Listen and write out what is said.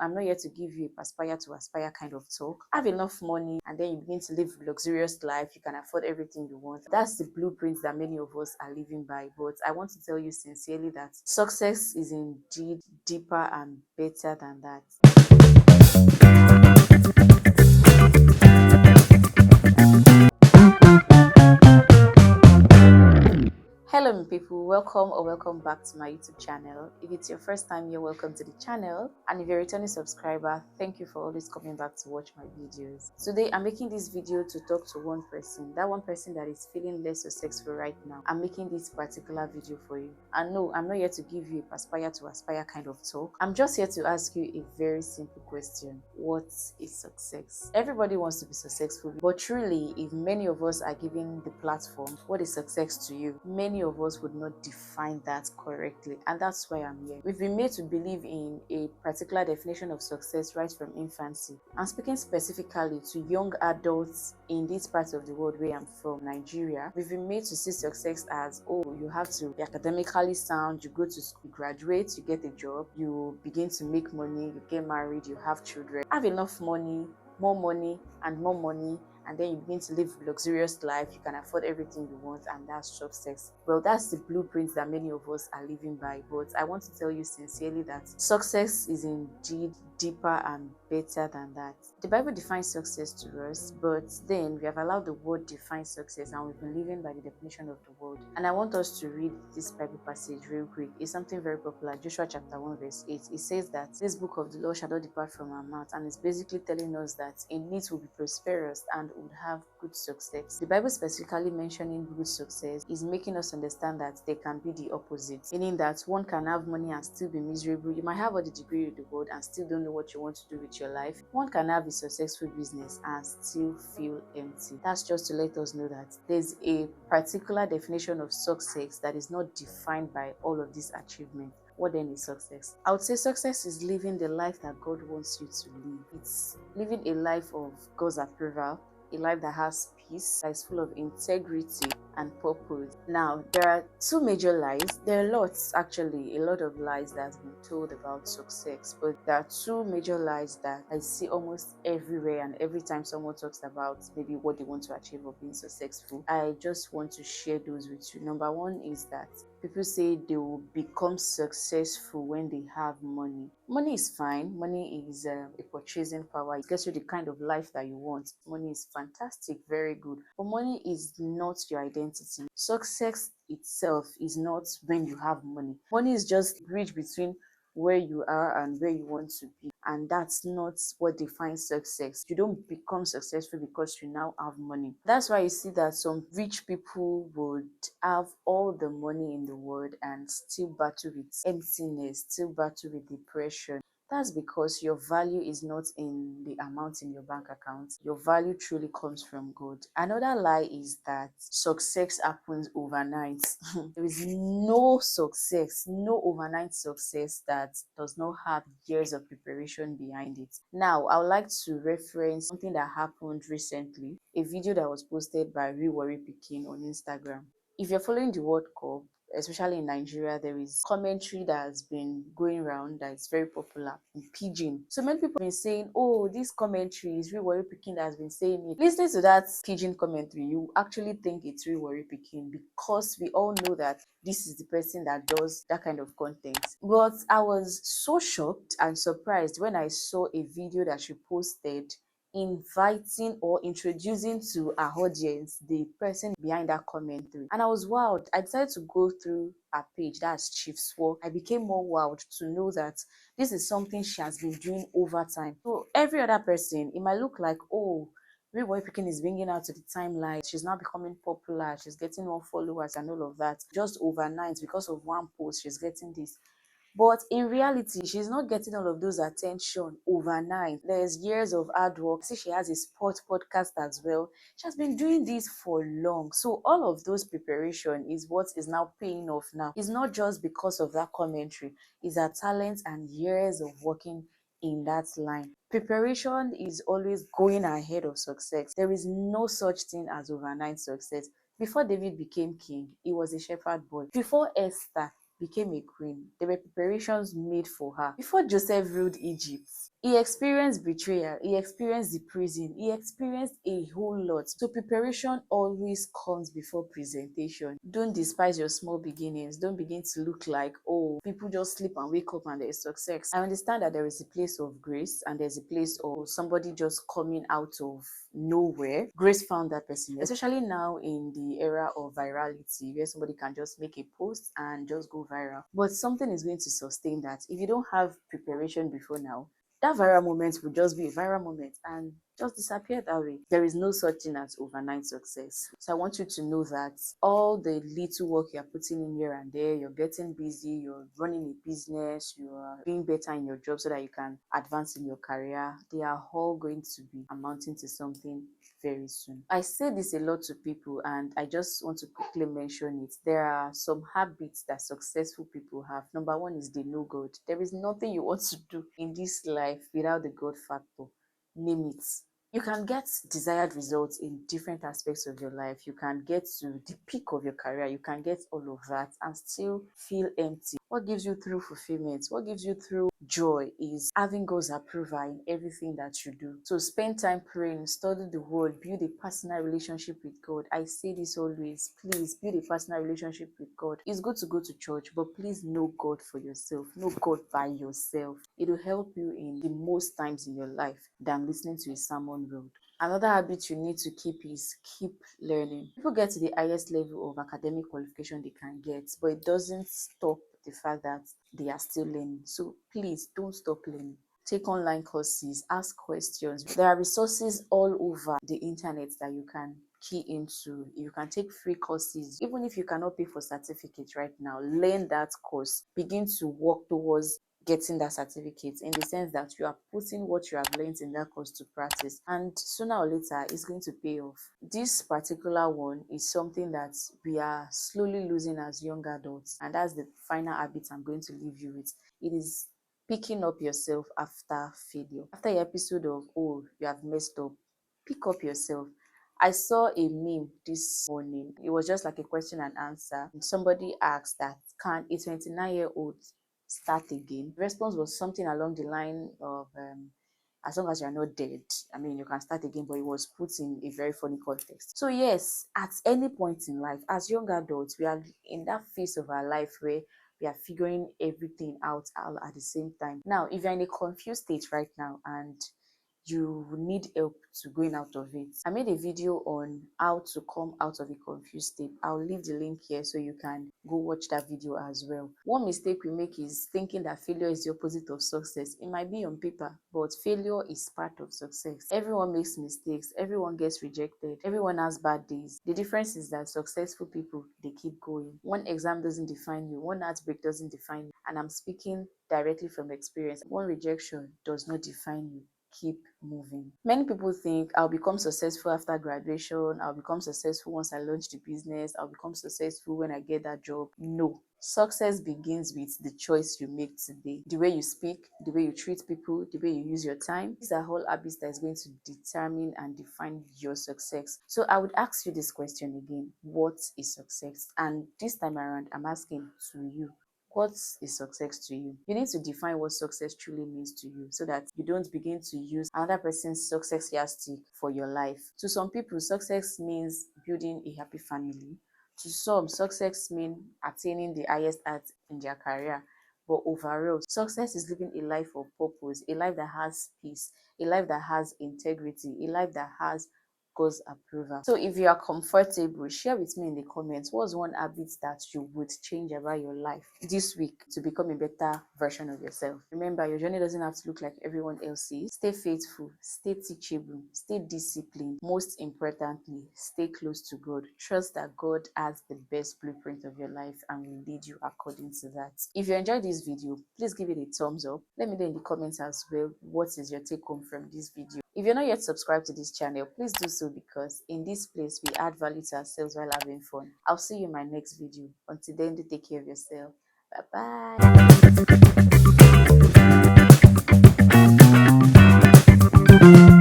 I'm not here to give you a aspire to aspire kind of talk. Have enough money and then you begin to live a luxurious life. You can afford everything you want. That's the blueprint that many of us are living by. But I want to tell you sincerely that success is indeed deeper and better than that. Hello my people, welcome or welcome back to my YouTube channel. If it's your first time here, welcome to the channel, and if you're a returning subscriber, thank you for always coming back to watch my videos. Today I'm making this video to talk to one person, that one person that is feeling less successful right now. I'm making this particular video for you, and no, I'm not here to give you a aspire to aspire kind of talk. I'm just here to ask you a very simple question: what is success? Everybody wants to be successful, but truly, if many of us are given the platform, what is success to you? Many of us would not define that correctly, and that's why I'm here. We've been made to believe in a particular definition of success right from infancy. I'm speaking specifically to young adults in this part of the world where I'm from, Nigeria. We've been made to see success as, oh, you have to be academically sound, you go to school, you graduate, you get a job, you begin to make money, you get married, you have children, have enough money, and more money, and then you begin to live a luxurious life. You can afford everything you want, and that's success. Well, that's the blueprint that many of us are living by. But I want to tell you sincerely that success is indeed deeper and better than that. The Bible defines success to us, but then we have allowed the word define success, and we've been living by the definition of the word. And I want us to read this Bible passage real quick. It's something very popular, Joshua chapter 1 verse 8. It says that this book of the law shall not depart from our mouth, and it's basically telling us that in it will be prosperous and would have good success. The Bible specifically mentioning good success is making us understand that there can be the opposite, meaning that one can have money and still be miserable. You might have all the degree in the world and still don't know what you want to do with your life. One can have a successful business and still feel empty. That's just to let us know that there's a particular definition of success that is not defined by all of these achievements. What then is success? I would say success is living the life that God wants you to live. It's living a life of God's approval, a life that has peace, that is full of integrity and purpose. Now, there are two major lies. There are lots, actually, a lot of lies that has been told about success, but there are two major lies that I see almost everywhere, and every time someone talks about maybe what they want to achieve or being successful, I just want to share those with you. Number one is that people say they will become successful when they have money. Money is fine. Money is a purchasing power. It gets you the kind of life that you want. Money is fantastic, very good. But money is not your identity. Success itself is not when you have money. Money is just a bridge between where you are and where you want to be, and that's not what defines success. You don't become successful because you now have money. That's why you see that some rich people would have all the money in the world and still battle with emptiness, still battle with depression. That's because your value is not in the amount in your bank account. Your value truly comes from God. Another lie is that success happens overnight. There is no success, no overnight success that does not have years of preparation behind it. Now, I would like to reference something that happened recently, a video that was posted by Real Worry Pikin on Instagram. If you're following the World Cup, especially in Nigeria, there is commentary that has been going around that is very popular in pidgin. So many people have been saying, oh, this commentary is Real Worry Pikin that has been saying it. Listening to that pidgin commentary, you actually think it's Real Worry Pikin, because we all know that this is the person that does that kind of content. But I was so shocked and surprised when I saw a video that she posted inviting or introducing to our audience the person behind that commentary, and I was wowed. I decided to go through her page, that's Chief Swore. I became more wowed to know that this is something she has been doing over time. So every other person, it might look like, oh, Real Boy Pikin is bringing out to the timeline, she's now becoming popular, she's getting more followers and all of that just overnight because of one post. She's getting this, but in reality, she's not getting all of those attention overnight. There's years of hard work. See, she has a sport podcast as well. She has been doing this for long. So all of those preparation is what is now paying off now. It's not just because of that commentary. It's her talent and years of working in that line. Preparation is always going ahead of success. There is no such thing as overnight success. Before David became king, he was a shepherd boy. Before Esther, became a queen. There were preparations made for her. Before Joseph ruled Egypt, he experienced betrayal, he experienced the prison, he experienced a whole lot. So preparation always comes before presentation. Don't despise your small beginnings. Don't begin to look like, oh, people just sleep and wake up and there is success. I understand that there is a place of grace and there's a place of somebody just coming out of nowhere. Grace found that person, especially now in the era of virality where somebody can just make a post and just go viral. But something is going to sustain that. If you don't have preparation before now, that viral moment will just be a viral moment and just disappear that way. There is no such thing as overnight success. So I want you to know that all the little work you're putting in here and there, you're getting busy, you're running a business, you are being better in your job so that you can advance in your career, they are all going to be amounting to something very soon. I say this a lot to people and I just want to quickly mention it. There are some habits that successful people have. Number one is they know God. There is nothing you want to do in this life without the God factor. Name it. You can get desired results in different aspects of your life. You can get to the peak of your career. You can get all of that and still feel empty. What gives you true fulfillment? What gives you true joy is having God's approval in everything that you do. So spend time praying, study the word, build a personal relationship with God. I say this always, please build a personal relationship with God. It's good to go to church, but please know God for yourself. Know God by yourself. It will help you in the most times in your life than listening to a sermon road. Another habit you need to keep is keep learning. People get to the highest level of academic qualification they can get, but it doesn't stop the fact that they are still learning. So please don't stop learning. Take online courses, ask questions. There are resources all over the internet that you can key into. You can take free courses. Even if you cannot pay for certificates right now, learn that course. Begin to work towards getting that certificate in the sense that you are putting what you have learned in that course to practice, and sooner or later it's going to pay off. This particular one is something that we are slowly losing as young adults, and that's the final habit I'm going to leave you with. It is picking up yourself after failure. After your episode of, oh, you have messed up, pick up yourself. I saw a meme this morning. It was just like a question and answer. Somebody asked that, can a 29-year-old start again? The response was something along the line of, as long as you're not dead, I mean, you can start again, but it was put in a very funny context. So yes, at any point in life, as young adults, we are in that phase of our life where we are figuring everything out all at the same time. Now, if you're in a confused state right now and you need help to going out of it, I made a video on how to come out of a confused state. I'll leave the link here so you can go watch that video as well. One mistake we make is thinking that failure is the opposite of success. It might be on paper, but failure is part of success. Everyone makes mistakes, everyone gets rejected, everyone has bad days. The difference is that successful people, they keep going. One exam doesn't define you, one heartbreak doesn't define you, and I'm speaking directly from experience. One rejection does not define you. Keep moving. Many people think I'll become successful after graduation, I'll become successful once I launch the business, I'll become successful when I get that job. No. Success begins with the choice you make today. The way you speak, the way you treat people, the way you use your time. These are all habits that is going to determine and define your success. So I would ask you this question again. What is success? And this time around, I'm asking to you. What is success to you? You need to define what success truly means to you so that you don't begin to use another person's success yardstick for your life. To some people, success means building a happy family. To some, success means attaining the highest art in their career. But overall, success is living a life of purpose, a life that has peace, a life that has integrity, a life that has God's approval. So if you are comfortable, share with me in the comments what's one habit that you would change about your life this week to become a better version of yourself. Remember, your journey doesn't have to look like everyone else's. Stay faithful, stay teachable, stay disciplined. Most importantly, stay close to God. Trust that God has the best blueprint of your life and will lead you according to that. If you enjoyed this video, please give it a thumbs up. Let me know in the comments as well, what is your take home from this video. If you're not yet subscribed to this channel, please do so, because in this place we add value to ourselves while having fun. I'll see you in my next video. Until then, do take care of yourself. Bye bye.